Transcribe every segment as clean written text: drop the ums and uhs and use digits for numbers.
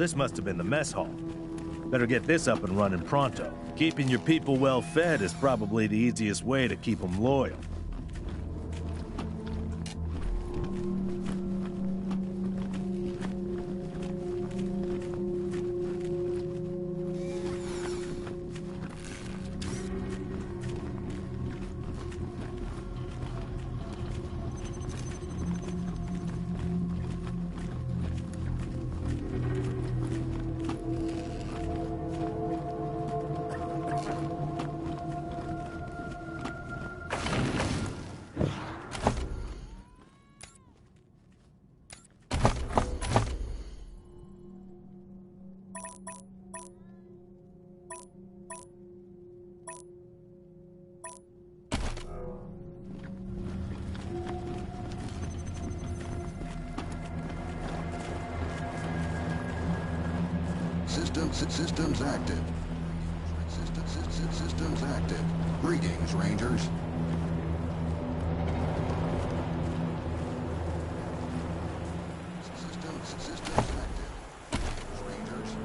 this must have been the mess hall. Better get this up and running pronto. Keeping your people well fed is probably the easiest way to keep them loyal. Systems active. Systems active. Greetings, Rangers. Systems active. Rangers.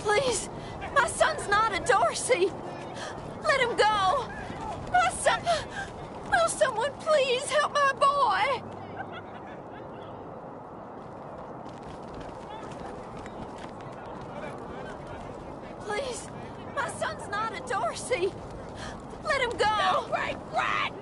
Please, my son's not a Dorsey. Let him go. My son... Will someone please help my boy? Please, my son's not a Dorsey. Let him go. No regret!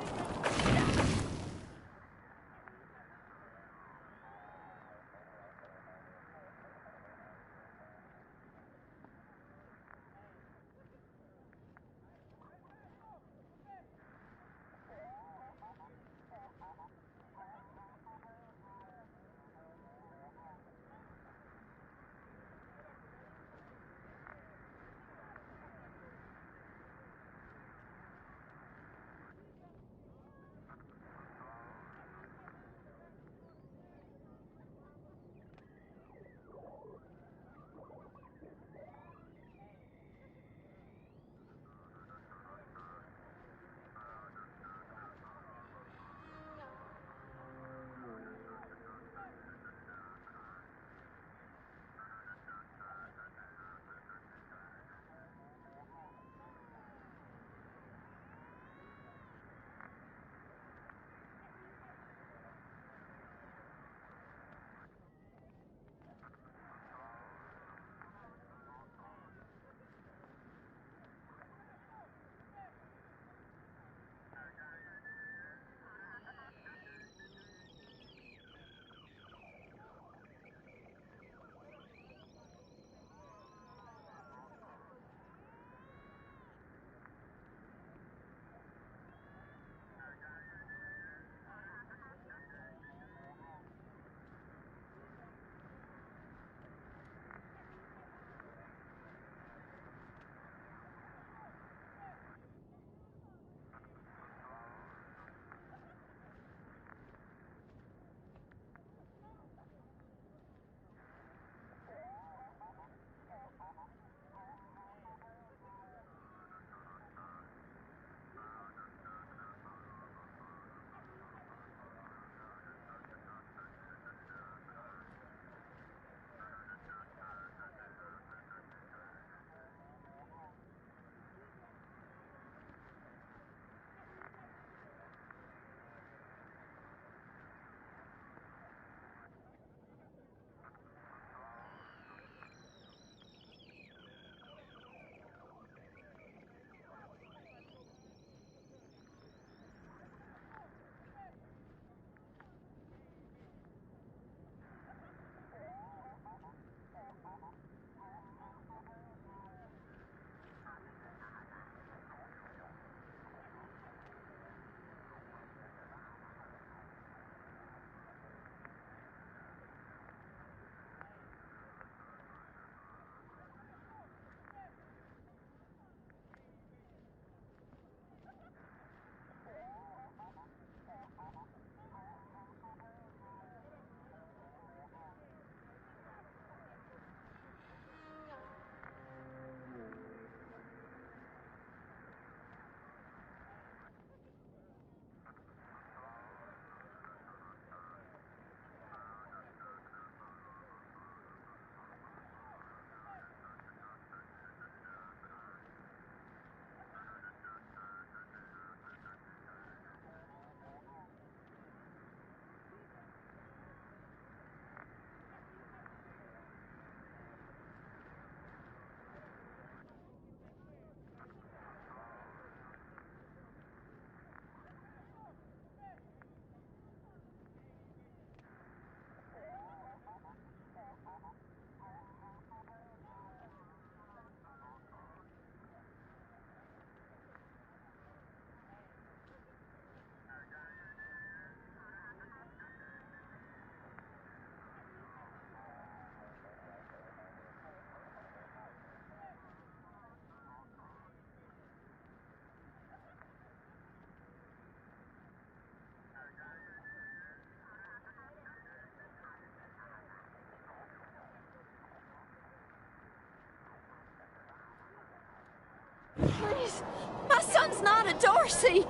Please, my son's not a Dorsey.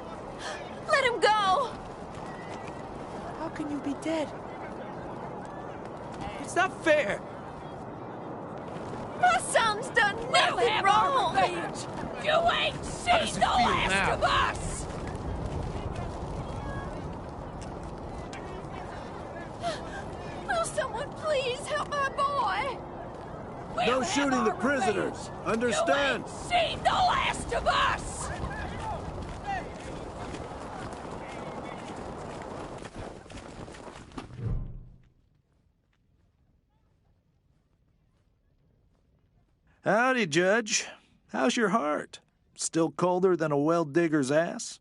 Let him go. How can you be dead? It's not fair. My son's done nothing wrong. You ain't seen the last of us! Will someone please help my boy? No shooting the prisoners. Understand? You ain't seen the last of us! Howdy, Judge. How's your heart? Still colder than a well digger's ass?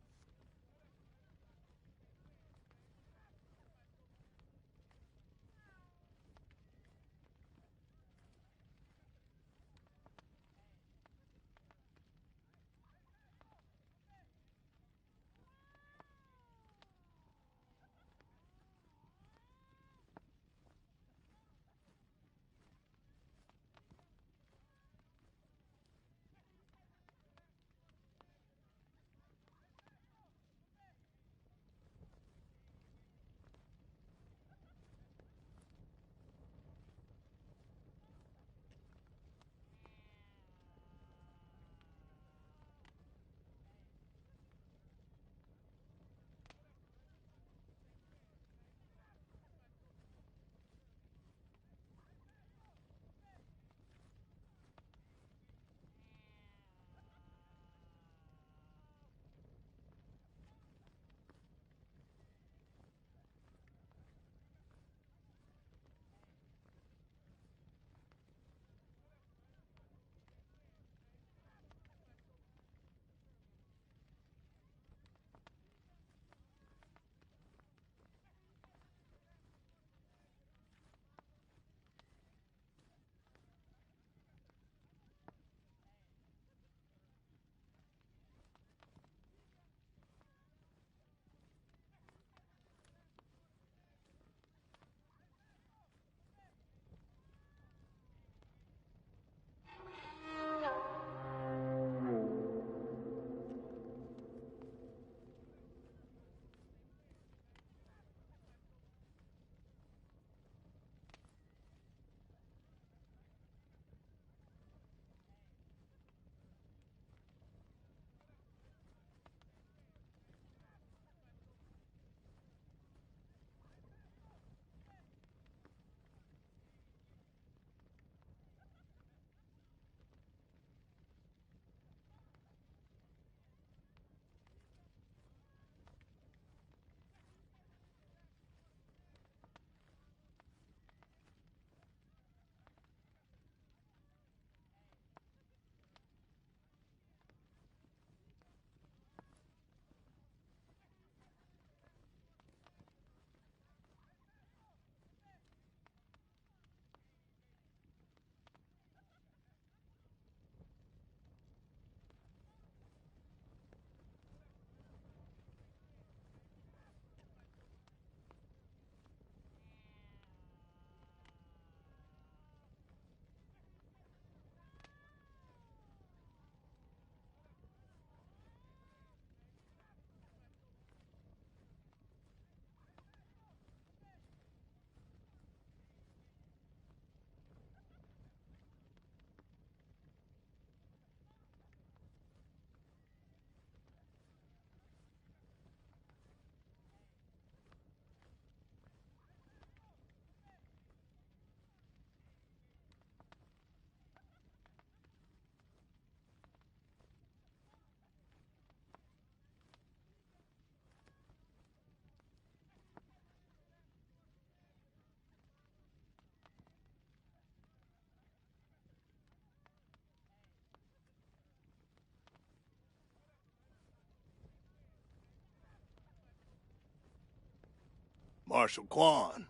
Marshal Quan.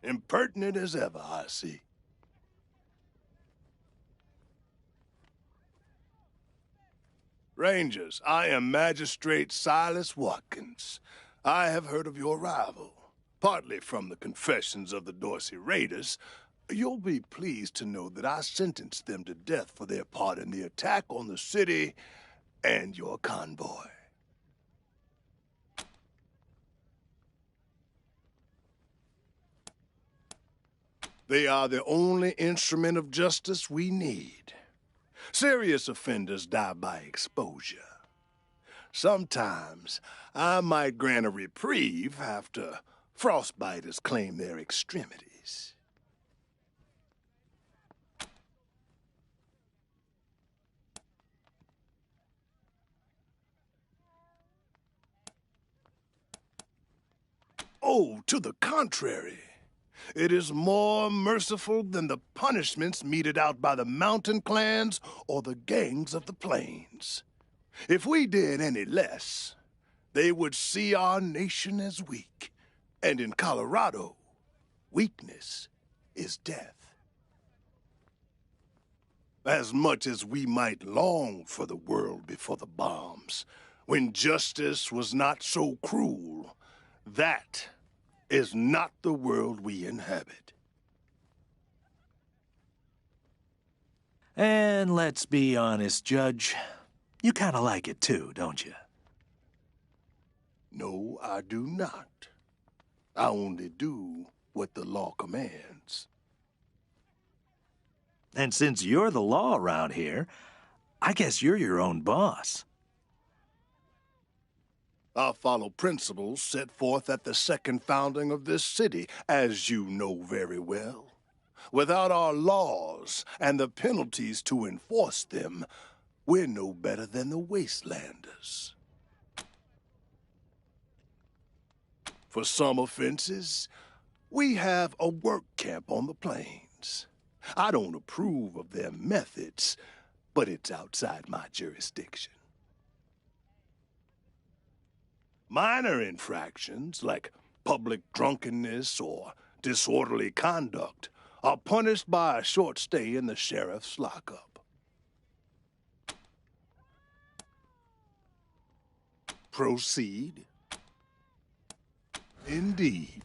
Impertinent as ever, I see. Rangers, I am Magistrate Silas Watkins. I have heard of your arrival, partly from the confessions of the Dorsey Raiders. You'll be pleased to know that I sentenced them to death for their part in the attack on the city and your convoy. They are the only instrument of justice we need. Serious offenders die by exposure. Sometimes I might grant a reprieve after frostbiters claim their extremities. Oh, to the contrary. It is more merciful than the punishments meted out by the mountain clans or the gangs of the plains. If we did any less, they would see our nation as weak. And in Colorado, weakness is death. As much as we might long for the world before the bombs, when justice was not so cruel, that is not the world we inhabit. And let's be honest, Judge. You kind of like it too, don't you? No, I do not. I only do what the law commands. And since you're the law around here, I guess you're your own boss. I follow principles set forth at the second founding of this city, as you know very well. Without our laws and the penalties to enforce them, we're no better than the Wastlanders. For some offenses, we have a work camp on the plains. I don't approve of their methods, but it's outside my jurisdiction. Minor infractions, like public drunkenness or disorderly conduct, are punished by a short stay in the sheriff's lockup. Proceed. Indeed.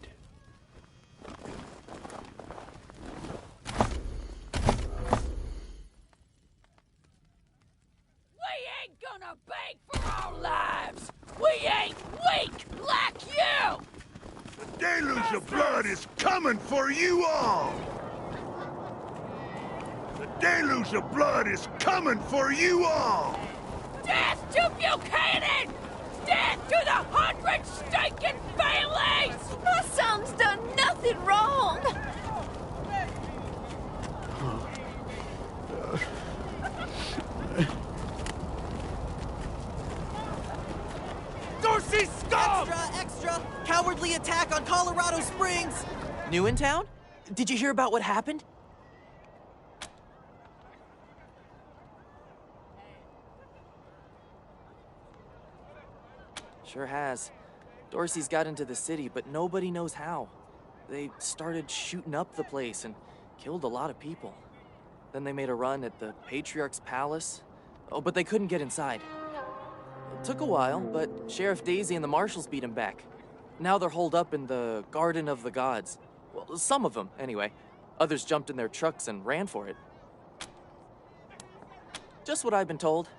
Gonna beg for our lives! We ain't weak like you! The deluge of blood is coming for you all! The deluge of blood is coming for you all! Death to Buchanan! Death to the 100 stinking families! My son's done nothing wrong! Dorsey scum! Extra! Cowardly attack on Colorado Springs! New in town? Did you hear about what happened? Sure has. Dorsey's got into the city, but nobody knows how. They started shooting up the place and killed a lot of people. Then they made a run at the Patriarch's palace. Oh, but they couldn't get inside. It took a while, but Sheriff Daisy and the marshals beat him back. Now they're holed up in the Garden of the Gods. Well, some of them, anyway. Others jumped in their trucks and ran for it. Just what I've been told.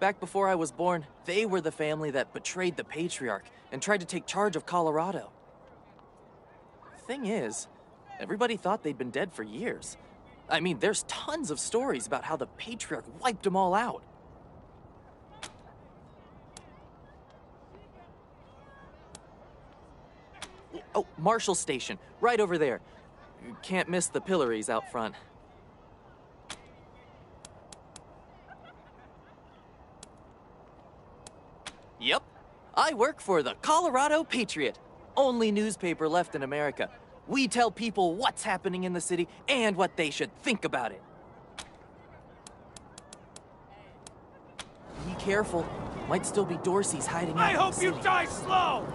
Back before I was born, they were the family that betrayed the Patriarch and tried to take charge of Colorado. Thing is, everybody thought they'd been dead for years. I mean, there's tons of stories about how the Patriarch wiped them all out. Oh, Marshall Station, right over there. You can't miss the pillories out front. Yep, I work for the Colorado Patriot, only newspaper left in America. We tell people what's happening in the city and what they should think about it. Be careful, might still be Dorsey's hiding out. I hope you die slow!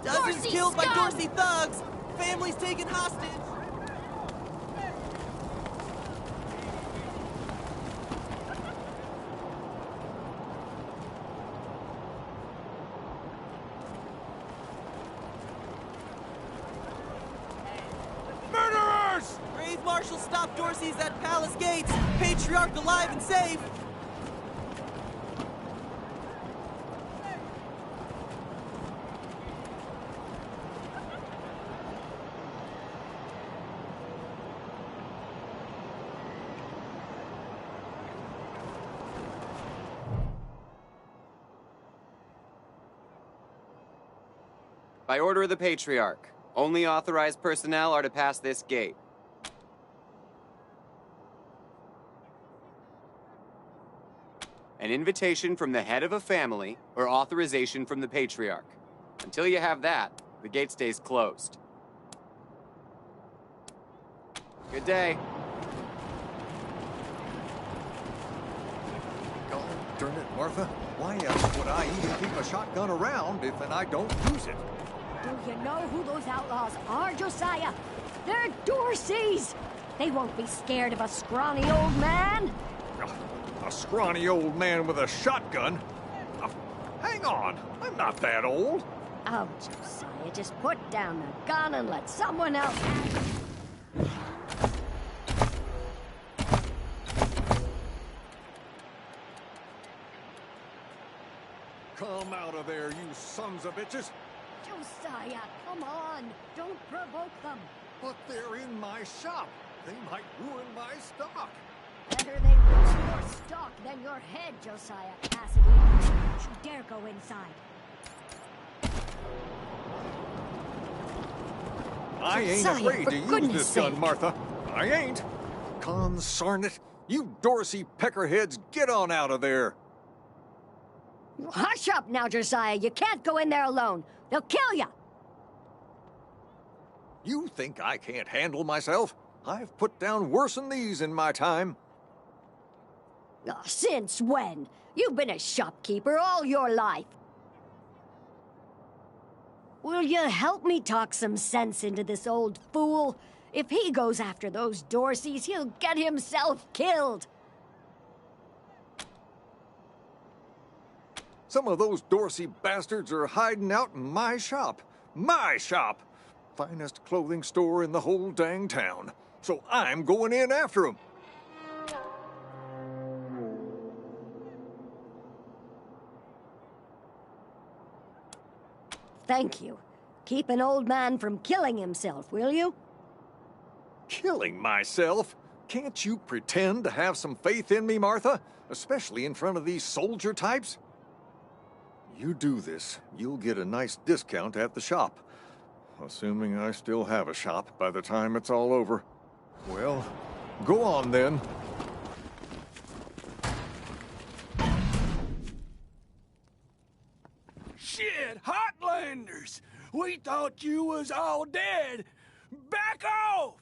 Dozens Dorsey killed by scum! Dorsey thugs! Families taken hostage! Murderers! Brave Marshal stopped Dorsey's at Palace Gates! Patriarch alive and safe! By order of the Patriarch, only authorized personnel are to pass this gate. An invitation from the head of a family or authorization from the Patriarch. Until you have that, the gate stays closed. Good day. God darn it, Martha. Why else would I even keep a shotgun around if I don't use it? Do you know who those outlaws are, Josiah? They're Dorseys! They won't be scared of a scrawny old man. A scrawny old man with a shotgun? Hang on, I'm not that old. Oh, Josiah, just put down the gun and let someone else have it. Come out of there, you sons of bitches! Josiah, come on! Don't provoke them! But they're in my shop. They might ruin my stock. Better they ruin your stock than your head, Josiah Cassidy. Don't you dare go inside. I ain't Josiah, afraid for to use goodness this gun, sake. Martha. I ain't. Consarn it. You Dorsey peckerheads, get on out of there. Hush up now, Josiah. You can't go in there alone. They'll kill you. You think I can't handle myself? I've put down worse than these in my time. Oh, since when? You've been a shopkeeper all your life. Will you help me talk some sense into this old fool? If he goes after those Dorseys, he'll get himself killed. Some of those Dorsey bastards are hiding out in my shop. My shop! Finest clothing store in the whole dang town. So I'm going in after them. Thank you. Keep an old man from killing himself, will you? Killing myself? Can't you pretend to have some faith in me, Martha? Especially in front of these soldier types? You do this, you'll get a nice discount at the shop. Assuming I still have a shop by the time it's all over. Well, go on then. Shit, Hotlanders! We thought you was all dead! Back off!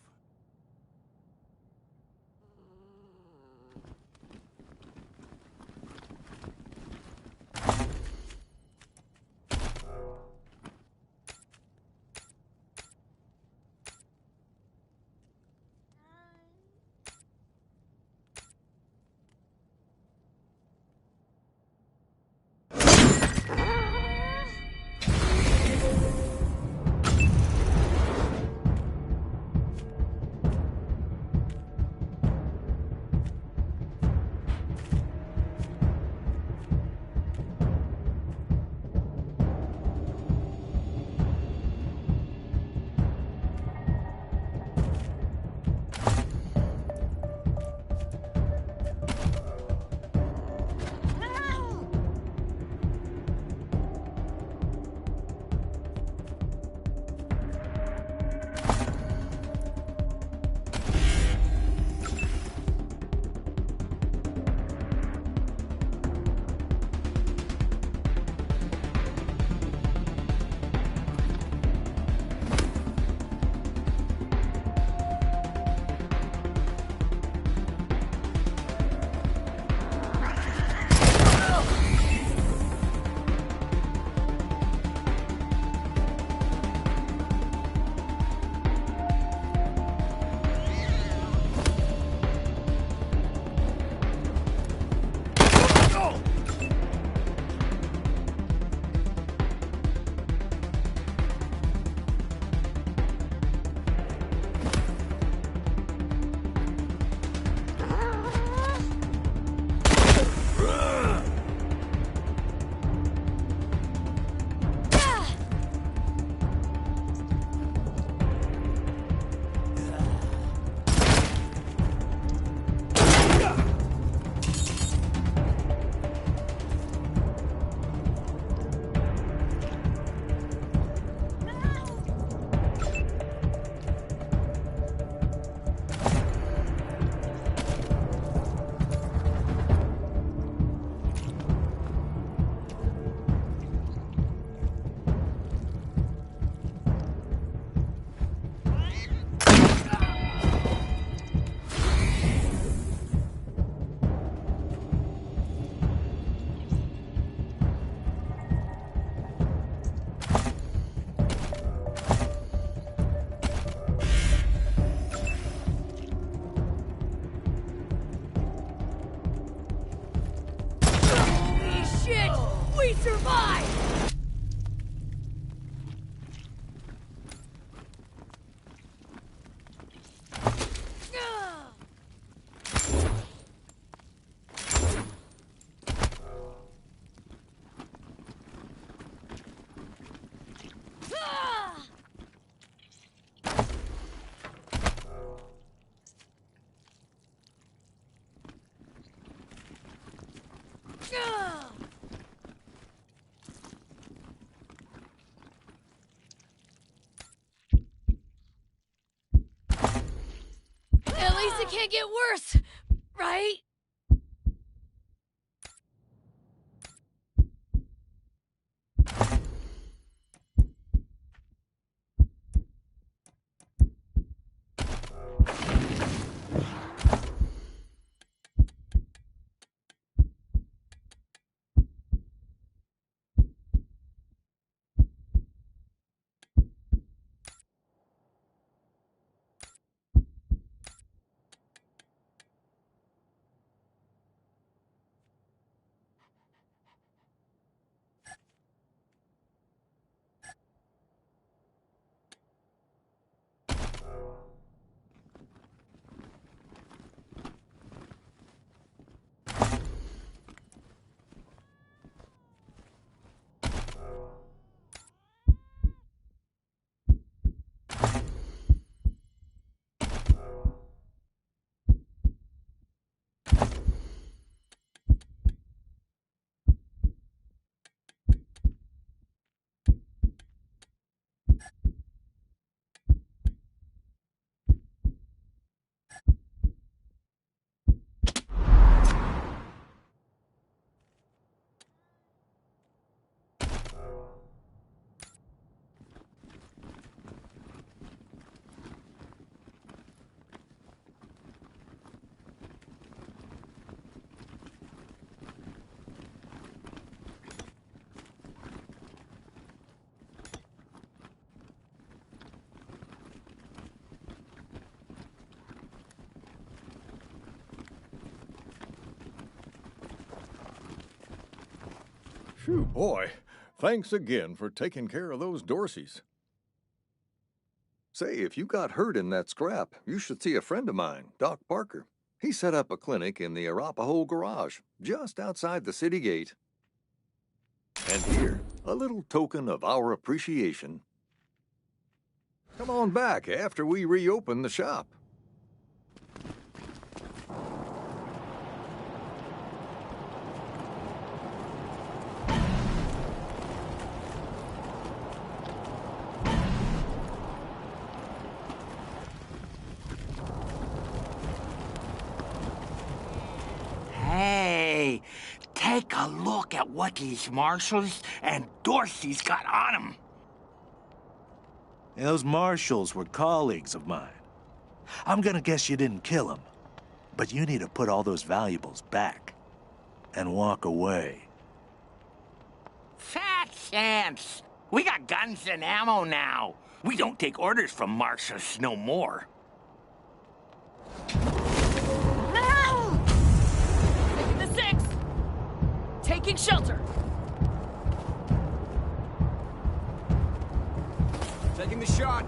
We survived! At least it can't get worse, right? Phew, boy. Thanks again for taking care of those Dorseys. Say, if you got hurt in that scrap, you should see a friend of mine, Doc Parker. He set up a clinic in the Arapahoe Garage, just outside the city gate. And here, a little token of our appreciation. Come on back after we reopen the shop. Hey, take a look at what these marshals and Dorsey's got on them. Those marshals were colleagues of mine. I'm gonna guess you didn't kill them, but you need to put all those valuables back and walk away. Fat chance. We got guns and ammo now. We don't take orders from marshals no more. The 6! Taking shelter! Taking the shot.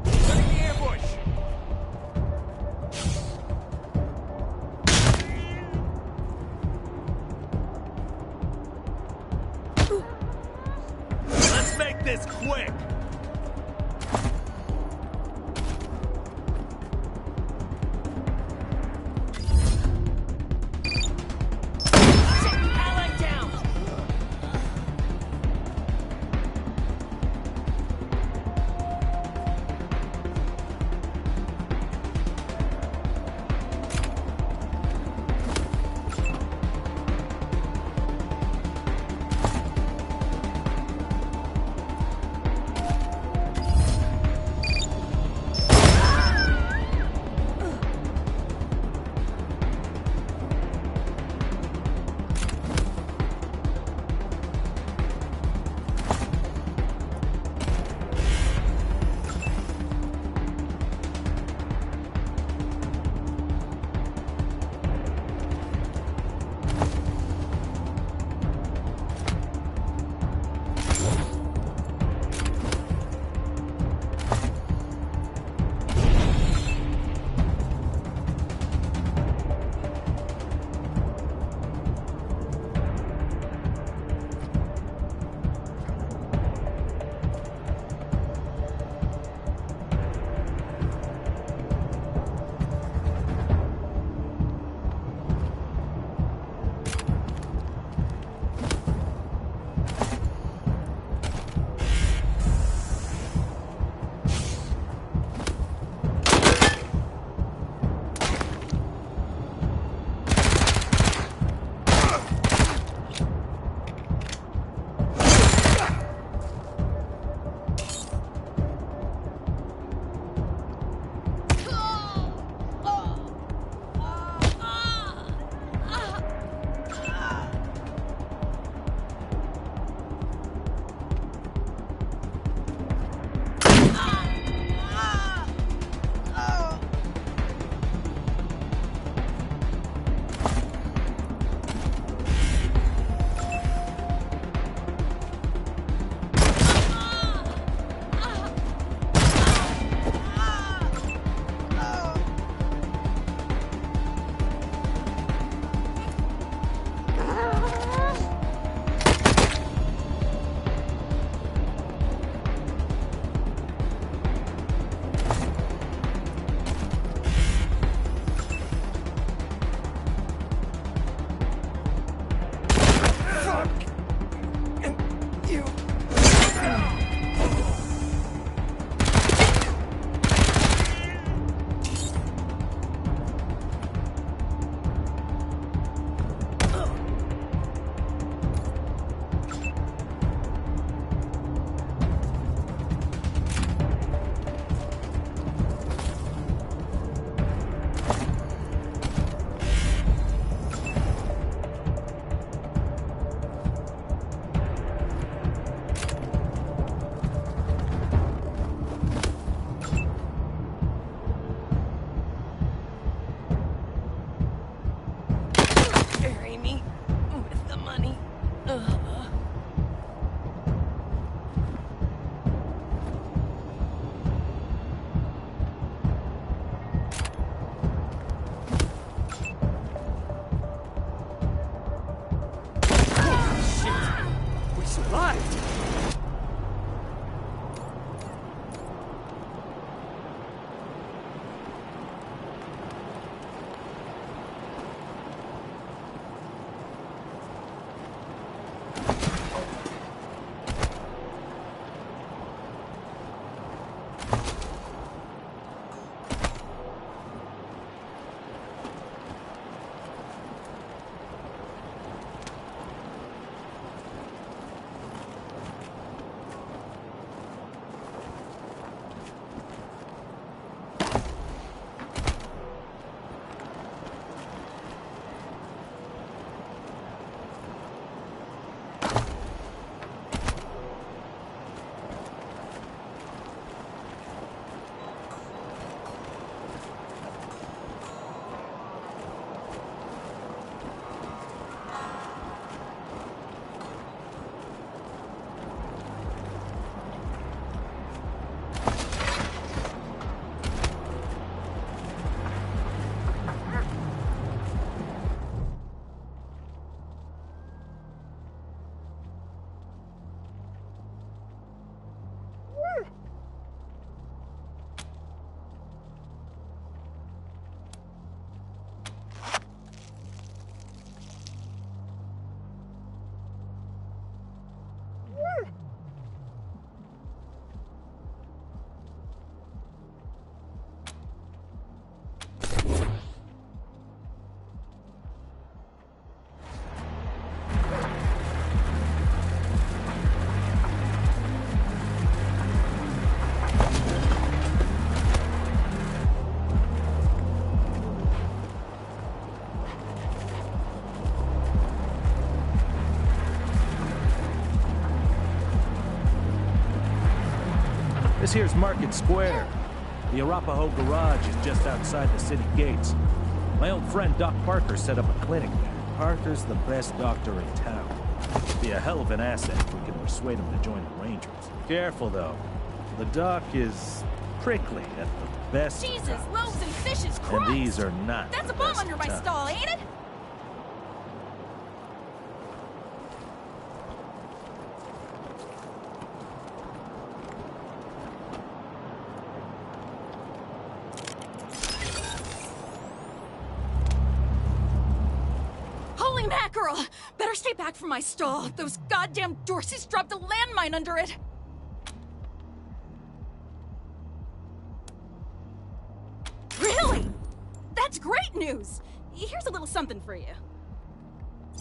Setting the ambush. Let's make this quick! Ally down! This here's Market Square. The Arapahoe Garage is just outside the city gates. My old friend Doc Parker set up a clinic there. Parker's the best doctor in town. Be a hell of an asset if we can persuade him to join the Rangers. Careful, though. The doc is prickly at the best Jesus, of times. loaves and fishes, Christ! And these are not That's the a bomb best under of my times. stall, ain't it? Holy mackerel! Better stay back from my stall. Those goddamn Dorseys dropped a landmine under it. Really? That's great news! Here's a little something for you.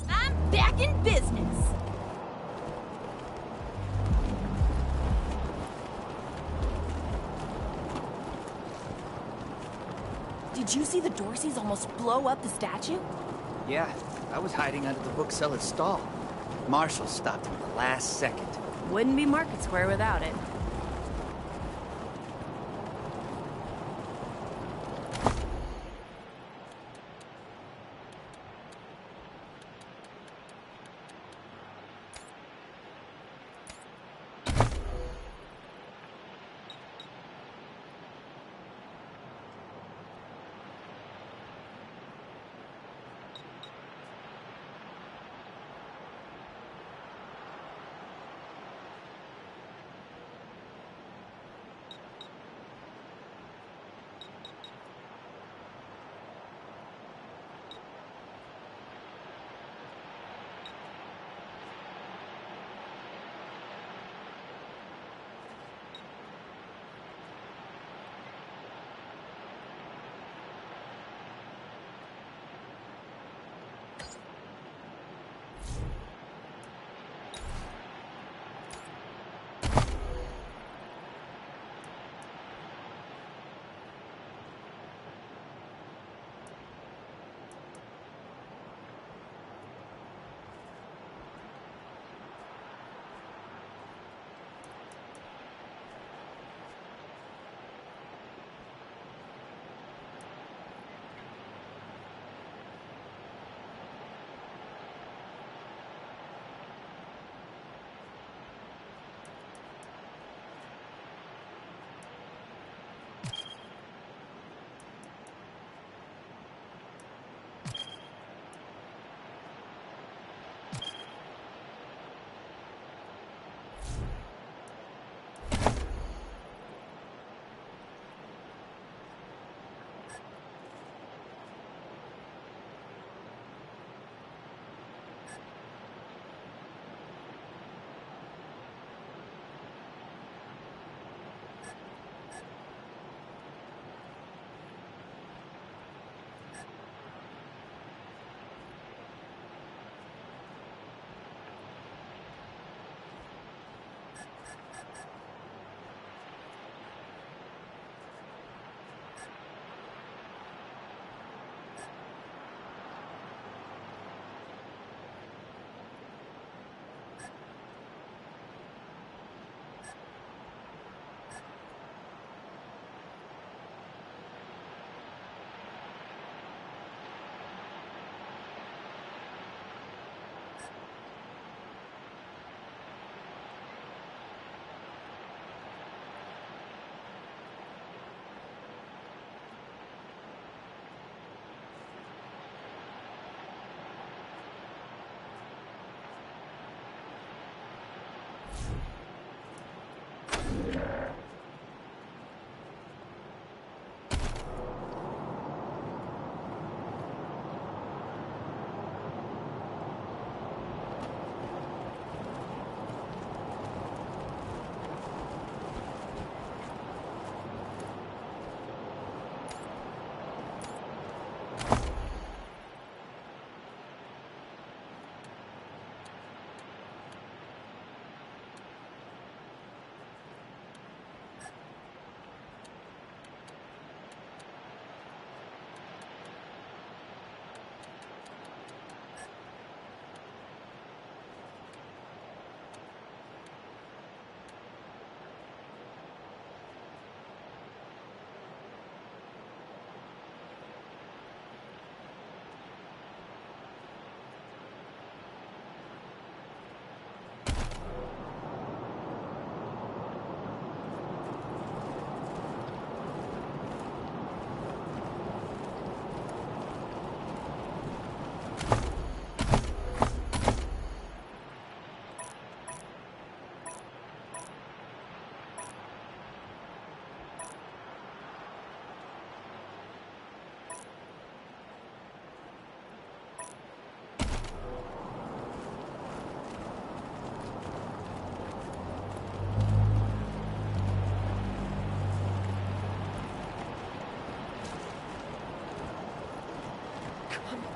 I'm back in business. Did you see the Dorseys almost blow up the statue? Yeah, I was hiding under the bookseller's stall. Marshall stopped him at the last second. Wouldn't be Market Square without it.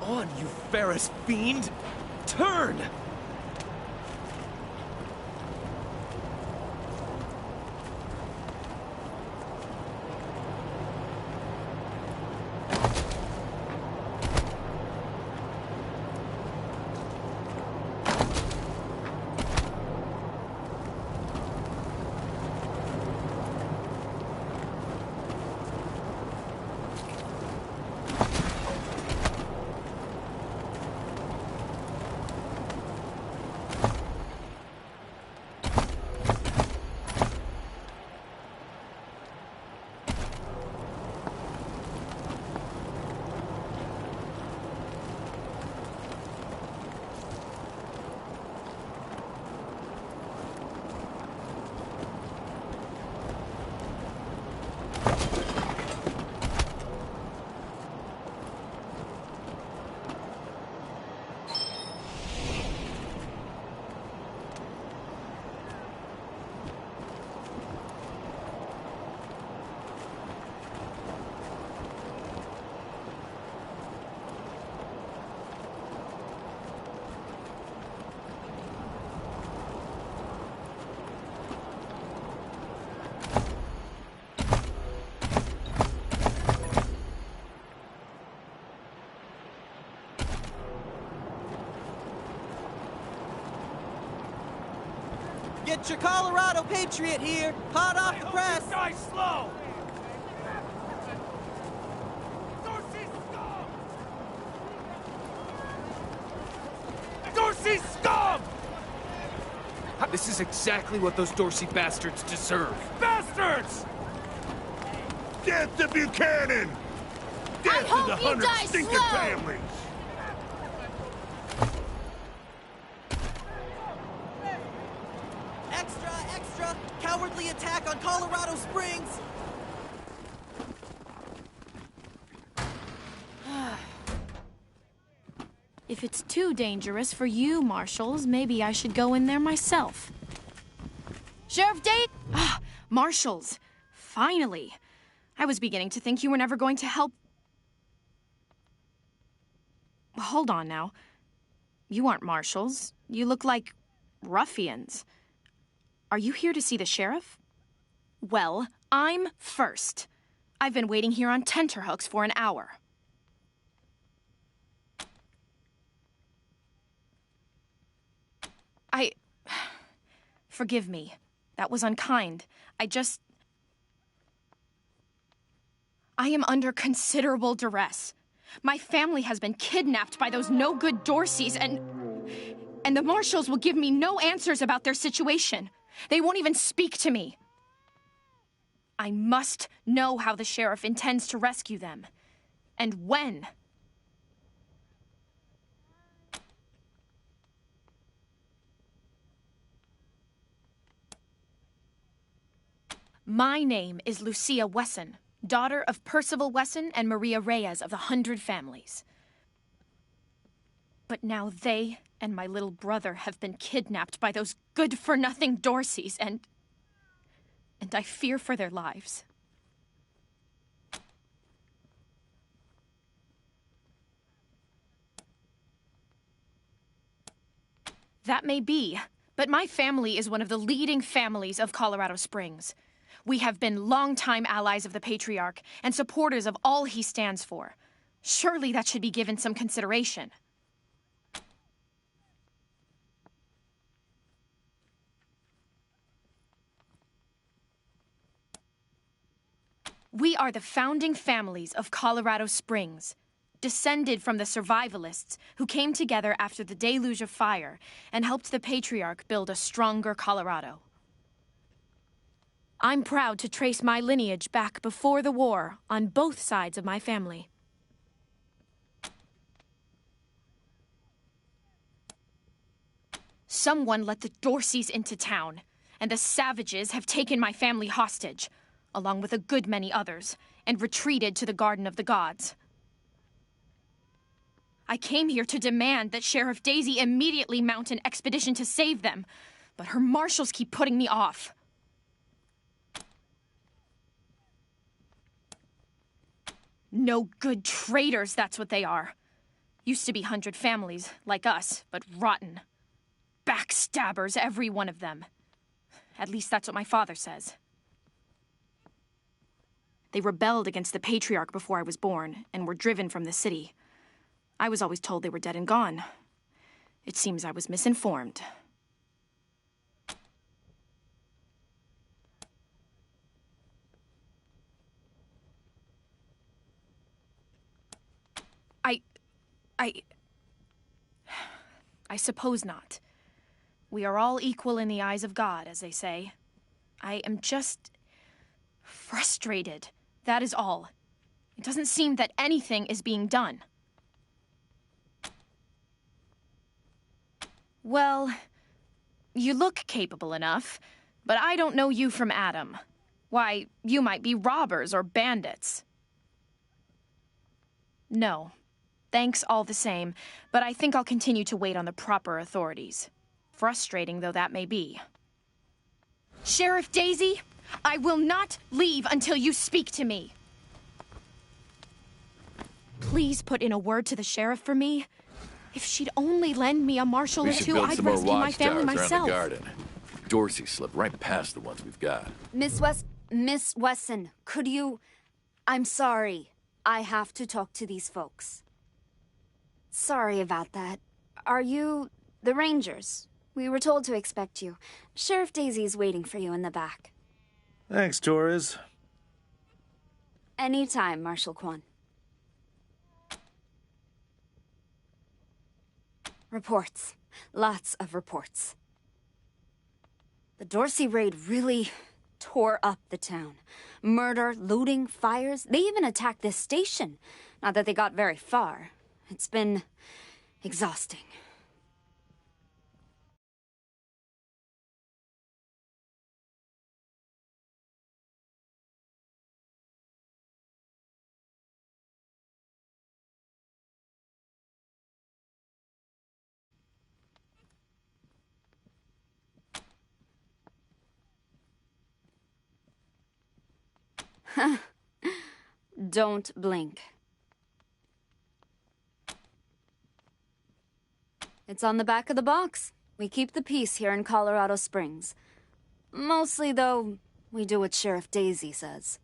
on, you Ferris fiend! Turn! Get your Colorado Patriot here, hot off the press. This guy's slow. Dorsey scum! This is exactly what those Dorsey bastards deserve. Bastards! Death to Buchanan! Death to the 100 stinking families! Extra, extra! Cowardly attack on Colorado Springs! If it's too dangerous for you, Marshals, maybe I should go in there myself. Sheriff Date? Ah, Marshals. Finally. I was beginning to think you were never going to help. Hold on now. You aren't Marshals. You look like ruffians. Are you here to see the sheriff? Well, I'm first. I've been waiting here on tenterhooks for an hour. Forgive me. That was unkind. I am under considerable duress. My family has been kidnapped by those no-good Dorseys, and the Marshals will give me no answers about their situation. They won't even speak to me. I must know how the sheriff intends to rescue them, and when. My name is Lucia Wesson, daughter of Percival Wesson and Maria Reyes of the 100 Families. But now they and my little brother have been kidnapped by those good-for-nothing Dorseys, and I fear for their lives. That may be, but my family is one of the leading families of Colorado Springs. We have been longtime allies of the Patriarch and supporters of all he stands for. Surely that should be given some consideration. We are the founding families of Colorado Springs, descended from the survivalists who came together after the deluge of fire and helped the Patriarch build a stronger Colorado. I'm proud to trace my lineage back before the war on both sides of my family. Someone let the Dorseys into town, and the savages have taken my family hostage, along with a good many others, and retreated to the Garden of the Gods. I came here to demand that Sheriff Daisy immediately mount an expedition to save them, but her marshals keep putting me off. No good traitors, that's what they are. Used to be 100 families, like us, but rotten. Backstabbers, every one of them. At least that's what my father says. They rebelled against the Patriarch before I was born, and were driven from the city. I was always told they were dead and gone. It seems I was misinformed. I suppose not. We are all equal in the eyes of God, as they say. I am just frustrated. That is all. It doesn't seem that anything is being done. Well, you look capable enough, but I don't know you from Adam. Why, you might be robbers or bandits. No. Thanks all the same, but I think I'll continue to wait on the proper authorities. Frustrating though that may be. Sheriff Daisy, I will not leave until you speak to me. Please put in a word to the sheriff for me. If she'd only lend me a marshal or two, I'd rescue my family myself. The garden. Dorsey slipped right past the ones we've got. Miss Wesson, could you... I'm sorry. I have to talk to these folks. Sorry about that. Are you the Rangers? We were told to expect you. Sheriff Daisy's waiting for you in the back. Thanks, Torres. Anytime, Marshal Kwan. Reports. Lots of reports. The Dorsey raid really tore up the town. Murder, looting, fires. They even attacked this station. Not that they got very far. It's been exhausting. Don't blink. It's on the back of the box. We keep the peace here in Colorado Springs. Mostly, though, we do what Sheriff Daisy says.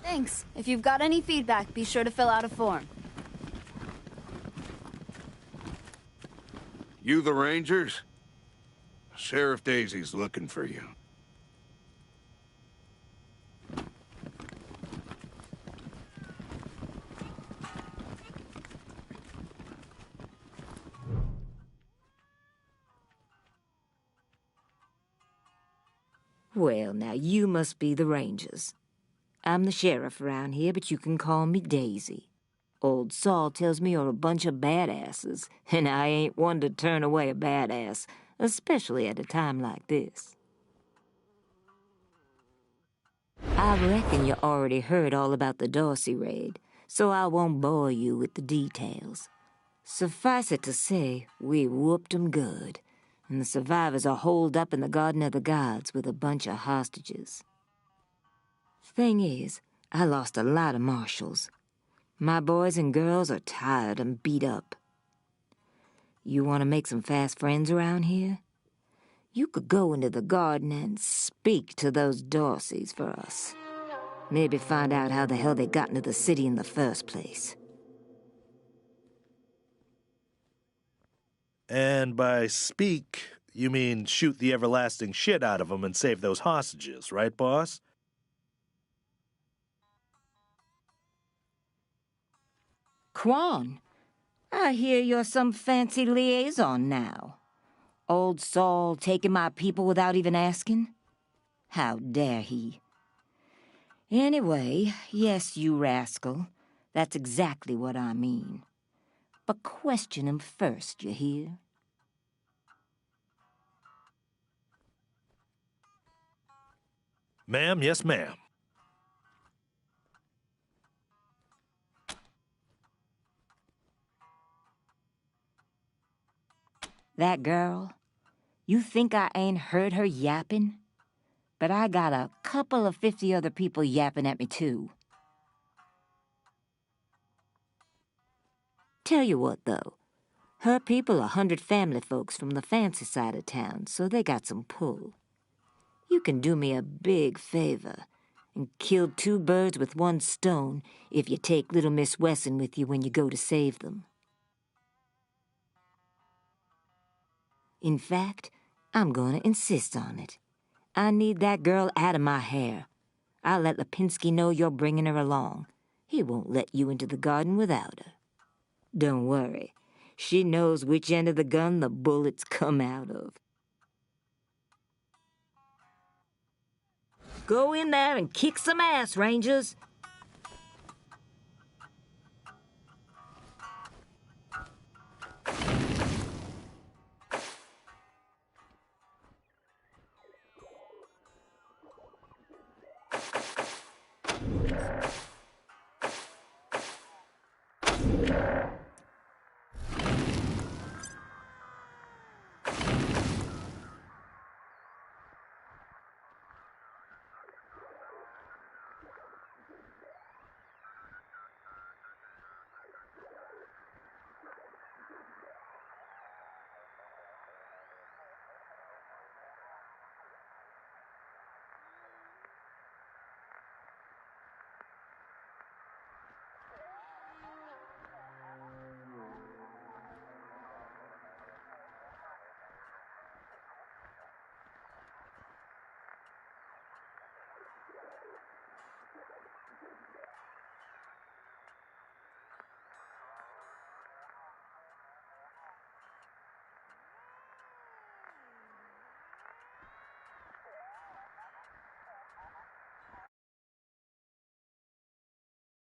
Thanks. If you've got any feedback, be sure to fill out a form. You the Rangers? Sheriff Daisy's looking for you. Well, now you must be the Rangers. I'm the sheriff around here, but you can call me Daisy. Old Saul tells me you're a bunch of badasses, and I ain't one to turn away a badass, especially at a time like this. I reckon you already heard all about the Dorsey raid, so I won't bore you with the details. Suffice it to say, we whooped 'em good, and the survivors are holed up in the Garden of the Gods with a bunch of hostages. Thing is, I lost a lot of marshals. My boys and girls are tired and beat up. You want to make some fast friends around here? You could go into the garden and speak to those Dorseys for us. Maybe find out how the hell they got into the city in the first place. And by speak, you mean shoot the everlasting shit out of them and save those hostages, right, boss? Quan, I hear you're some fancy liaison now. Old Saul taking my people without even asking? How dare he? Anyway, yes, you rascal. That's exactly what I mean. But question him first, you hear? Ma'am, yes, ma'am. That girl, you think I ain't heard her yapping? But I got a couple of 50 other people yapping at me, too. Tell you what, though. Her people are 100 family folks from the fancy side of town, so they got some pull. You can do me a big favor and kill 2 birds with 1 stone if you take little Miss Wesson with you when you go to save them. In fact, I'm going to insist on it. I need that girl out of my hair. I'll let Lipinski know you're bringing her along. He won't let you into the garden without her. Don't worry. She knows which end of the gun the bullets come out of. Go in there and kick some ass, Rangers.